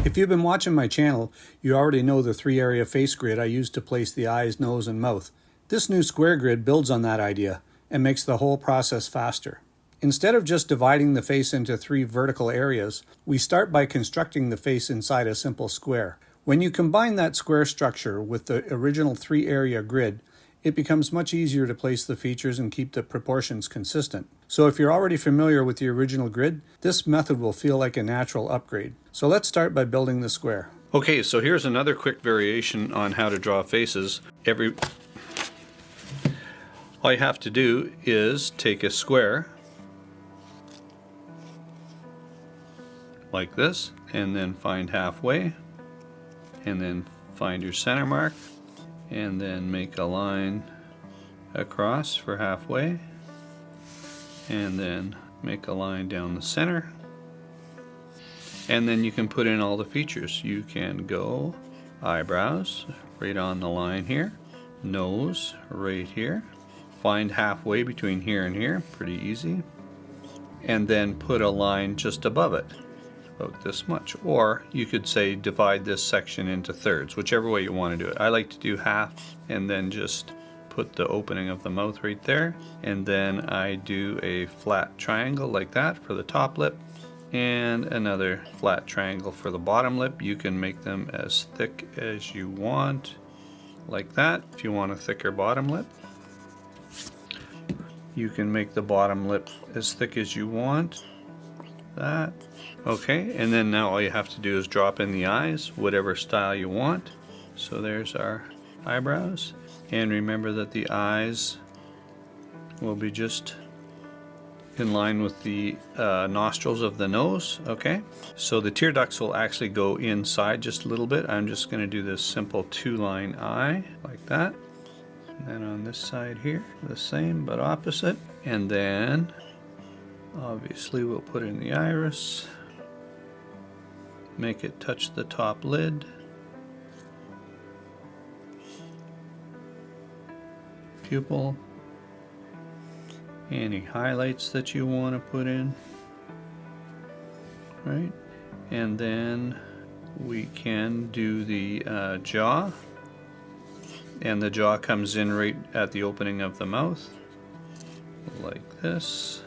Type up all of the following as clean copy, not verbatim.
If you've been watching my channel, you already know the 3-area face grid I use to place the eyes, nose, and mouth. This new square grid builds on that idea and makes the whole process faster. Instead of just dividing the face into 3 vertical areas, we start by constructing the face inside a simple square. When you combine that square structure with the original 3-area grid, it becomes much easier to place the features and keep the proportions consistent. So if you're already familiar with the original grid, this method will feel like a natural upgrade. So let's start by building the square. Okay, so here's another quick variation on how to draw faces. All you have to do is take a square like this, and then find halfway, and then find your center mark, and then make a line across for halfway, and then make a line down the center, and then you can put in all the features. You can go eyebrows right on the line here, nose right here, find halfway between here and here, pretty easy, and then put a line just above it, about this much. Or you could say divide this section into thirds, whichever way you want to do it. I like to do half and then just put the opening of the mouth right there, and then I do a flat triangle like that for the top lip and another flat triangle for the bottom lip. You can make them as thick as you want, like that. If you want a thicker bottom lip, you can make the bottom lip as thick as you want, that. Okay, and then now all you have to do is drop in the eyes, whatever style you want. So there's our eyebrows, and remember that the eyes will be just in line with the nostrils of the nose. Okay, so the tear ducts will actually go inside just a little bit. I'm just going to do this simple 2-line eye like that, and then on this side here the same but opposite, and then obviously we'll put in the iris, make it touch the top lid, pupil, any highlights that you want to put in, right? And then we can do the jaw, and the jaw comes in right at the opening of the mouth like this.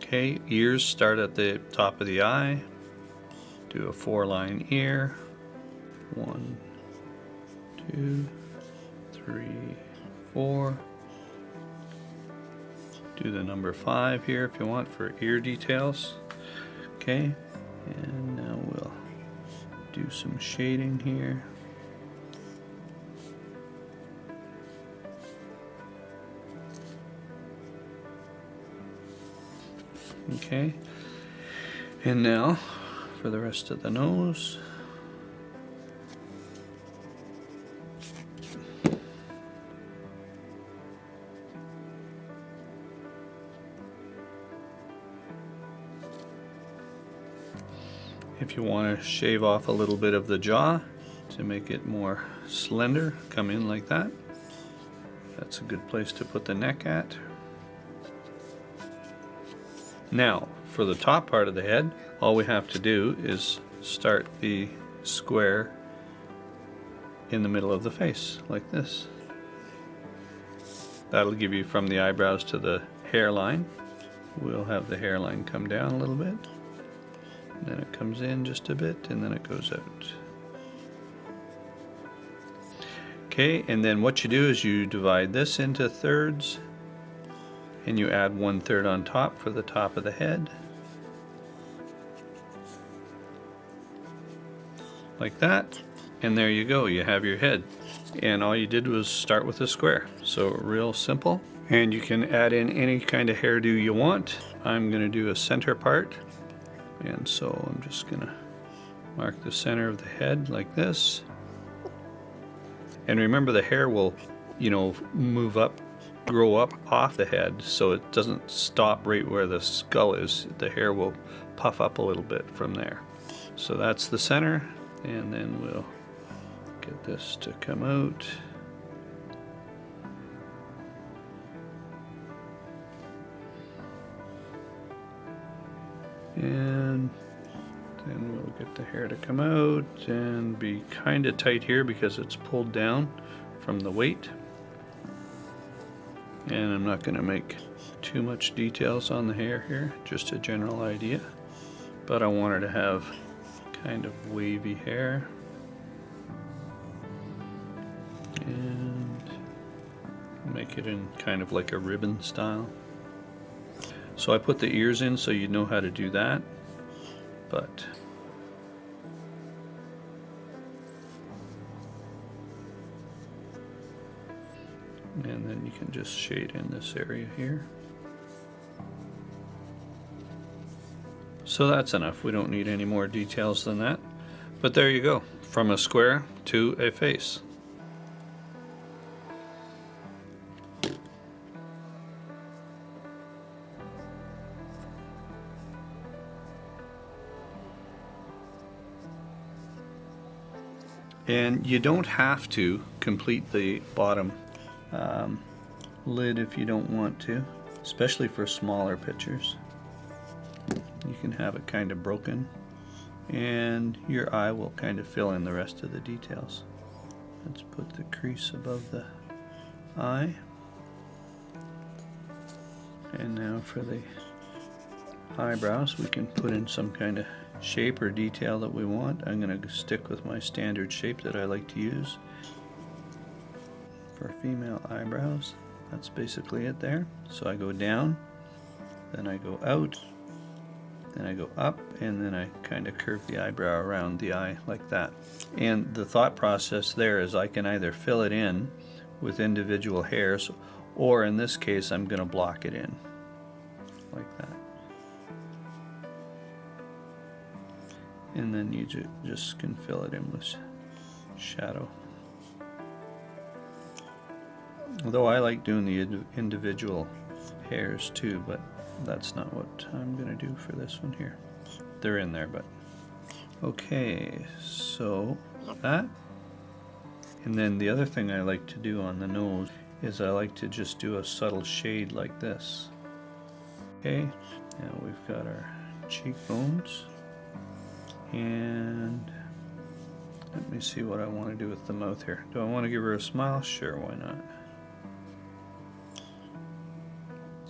Okay, ears start at the top of the eye. Do a 4-line ear. 1, 2, 3, 4. Do the number 5 here if you want for ear details. Okay, and now we'll do some shading here. Okay, and now for the rest of the nose. If you want to shave off a little bit of the jaw to make it more slender, come in like that. That's a good place to put the neck at. Now, for the top part of the head, all we have to do is start the square in the middle of the face, like this. That'll give you from the eyebrows to the hairline. We'll have the hairline come down a little bit, then it comes in just a bit, and then it goes out. Okay, and then what you do is you divide this into thirds, and you add 1/3 on top for the top of the head, like that, and there you go, you have your head. And all you did was start with a square, so real simple. And you can add in any kind of hairdo you want. I'm going to do a center part, and so I'm just going to mark the center of the head like this. And remember, the hair will, move up, grow up off the head, so it doesn't stop right where the skull is. The hair will puff up a little bit from there. So that's the center, and then we'll get this to come out. And Then we'll get the hair to come out and be kind of tight here because it's pulled down from the weight. And I'm not going to make too much details on the hair here, just a general idea. But I want her to have kind of wavy hair. And make it in kind of like a ribbon style. So I put the ears in so you know how to do that. But and then you can just shade in this area here. So that's enough. We don't need any more details than that. But there you go, from a square to a face. And you don't have to complete the bottom lid if you don't want to, especially for smaller pictures. You can have it kind of broken and your eye will kind of fill in the rest of the details. Let's put the crease above the eye. And now for the eyebrows, we can put in some kind of shape or detail that we want. I'm going to stick with my standard shape that I like to use for female eyebrows. That's basically it there. So I go down, then I go out, then I go up, and then I kind of curve the eyebrow around the eye like that. And the thought process there is I can either fill it in with individual hairs, or in this case I'm going to block it in like that. And then you just can fill it in with shadow. Although I like doing the individual hairs too, but that's not what I'm going to do for this one here. They're in there, but okay, so that. And then the other thing I like to do on the nose is I like to just do a subtle shade like this. Okay, now we've got our cheekbones. And let me see what I want to do with the mouth here. Do I want to give her a smile? Sure, why not?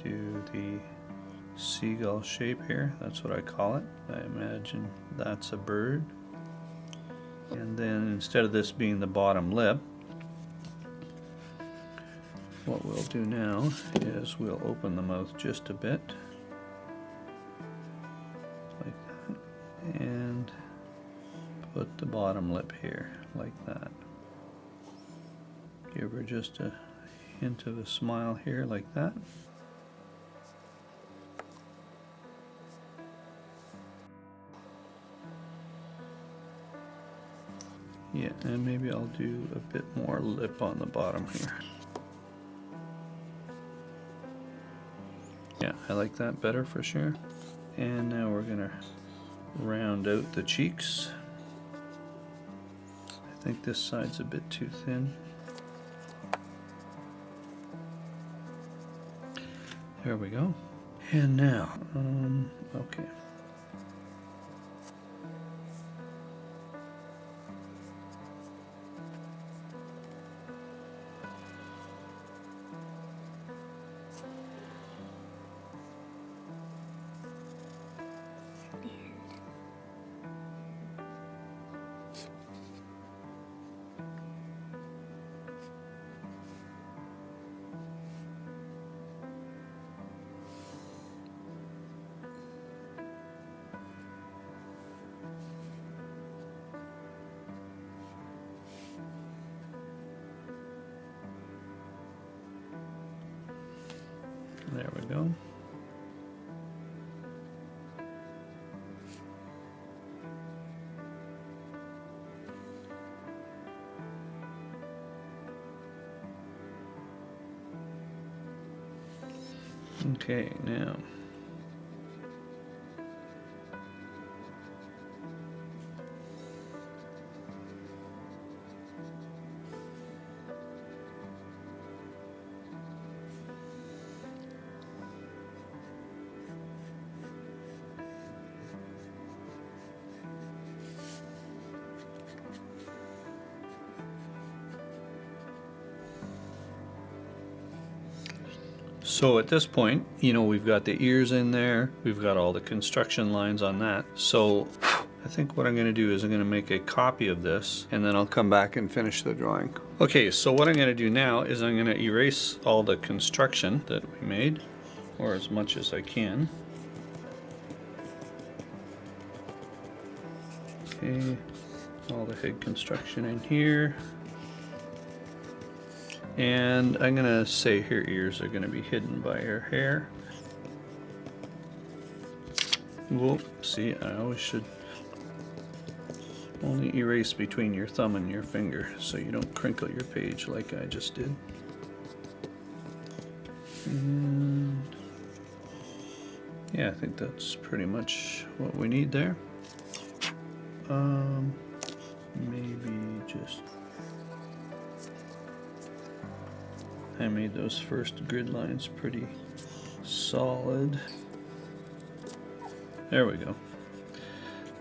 Do the seagull shape here. That's what I call it. I imagine that's a bird. And then instead of this being the bottom lip, what we'll do now is we'll open the mouth just a bit. Like that. And put the bottom lip here, like that. Give her just a hint of a smile here, like that. Yeah, and maybe I'll do a bit more lip on the bottom here. Yeah, I like that better for sure. And now we're gonna round out the cheeks. I think this side's a bit too thin. There we go. And now, okay. There we go. Okay, now So at this point, you know, we've got the ears in there, we've got all the construction lines on that. So I think what I'm going to do is I'm going to make a copy of this and then I'll come back and finish the drawing. Okay, so what I'm going to do now is I'm going to erase all the construction that we made, or as much as I can. Okay, all the head construction in here. And I'm going to say her ears are going to be hidden by her hair. Whoa, see, I always should only erase between your thumb and your finger so you don't crinkle your page like I just did. And yeah, I think that's pretty much what we need there. Maybe just... I made those first grid lines pretty solid. There we go.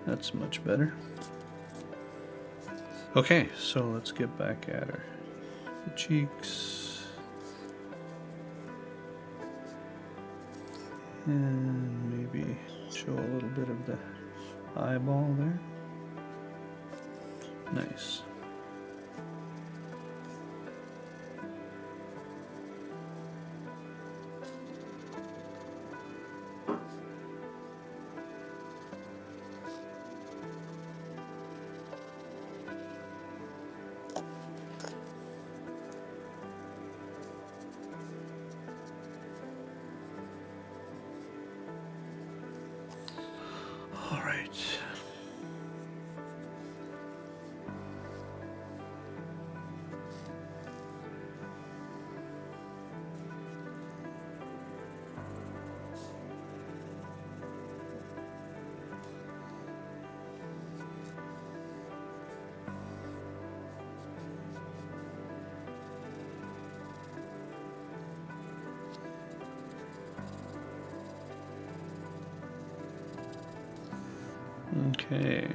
That's much better. Okay, so let's get back at her. The cheeks. And maybe show a little bit of the eyeball there. Nice. All right. Okay.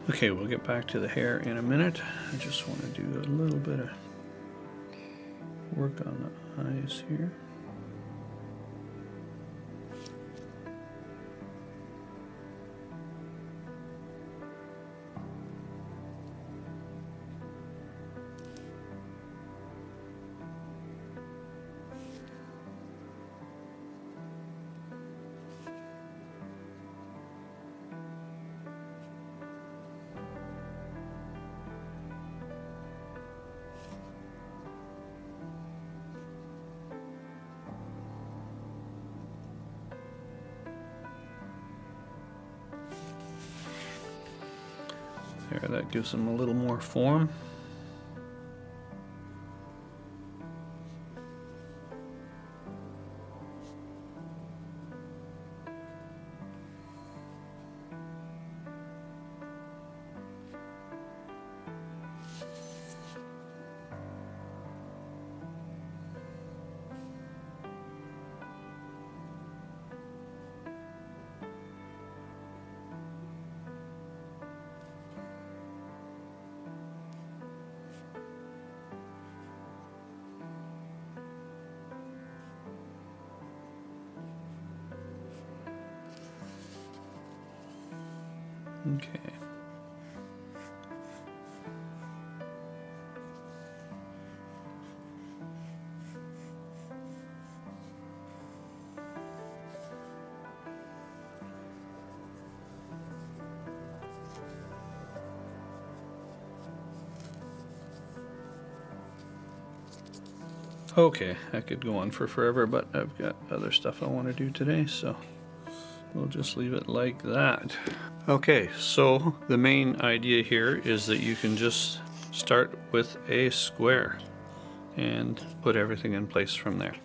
Okay, we'll get back to the hair in a minute. I just want to do a little bit of work on the eyes here. There, that gives them a little more form. Okay. Okay, I could go on for forever, but I've got other stuff I want to do today, so we'll just leave it like that. Okay, so the main idea here is that you can just start with a square. and put everything in place from there.